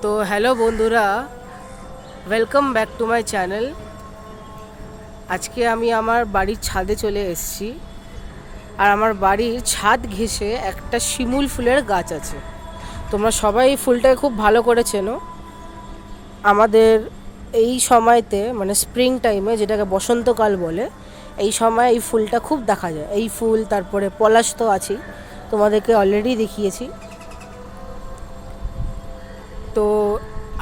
তো হ্যালো বন্ধুরা, welcome back to my channel. আজকে আমি আমার বাড়ির ছাদে চলে এসেছি। আর আমার বাড়ির ছাদ ঘেঁষে একটা শিমুল ফুলের গাছ আছে। তোমরা সবাই এই ফুলটাকে খুব ভালো করে চেনো। আমাদের এই সময়তে মানে স্প্রিং টাইমে, যেটাকে বসন্তকাল বলে, এই সময় এই ফুলটা খুব দেখা যায়। এই ফুল, তারপরে পলাশ তো আছেই, তোমাদেরকে অলরেডি দেখিয়েছি। তো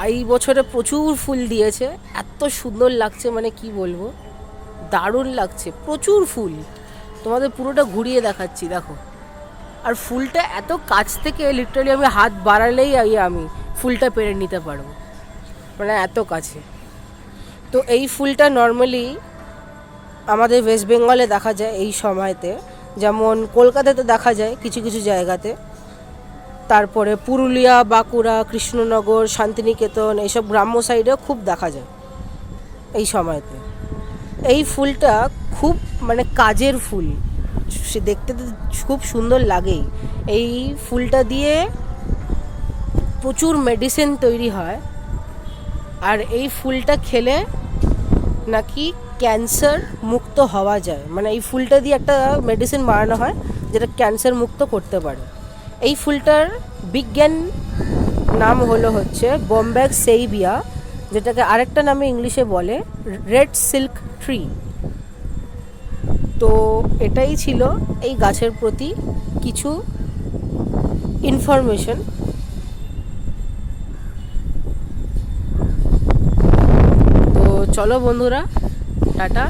এই বছরে প্রচুর ফুল দিয়েছে, এত সুন্দর লাগছে, মানে কি বলবো, দারুণ লাগছে, প্রচুর ফুল। তোমাদের পুরোটা ঘুরিয়ে দেখাচ্ছি, দেখো। আর ফুলটা এত কাছ থেকে, লিটারালি আমি হাত বাড়ালেই আমি ফুলটা পেরে নিতে পারবো, মানে এত কাছে। তো এই ফুলটা নর্মালি আমাদের ওয়েস্ট বেঙ্গলে দেখা যায় এই সময়তে, যেমন কলকাতাতে দেখা যায় কিছু কিছু জায়গাতে, তারপরে পুরুলিয়া, বাঁকুড়া, কৃষ্ণনগর, শান্তিনিকেতন, এইসব গ্রাম্য সাইডেও খুব দেখা যায় এই সময়তে। এই ফুলটা খুব মানে কাজের ফুল, সে দেখতে তো খুব সুন্দর লাগেই। এই ফুলটা দিয়ে প্রচুর মেডিসিন তৈরি হয়। আর এই ফুলটা খেলে নাকি ক্যান্সার মুক্ত হওয়া যায়, মানে এই ফুলটা দিয়ে একটা মেডিসিন বানানো হয় যেটা ক্যান্সার মুক্ত করতে পারে। এই ফুলটার বিজ্ঞান নাম হচ্ছে বোম্বেক সেইভিয়া, যেটাকে আরেকটা নামে ইংলিশে বলে রেড সিল্ক ট্রি। তো এটাই ছিল এই গাছের প্রতি কিছু ইনফরমেশন। তো চলো বন্ধুরা, টাটা।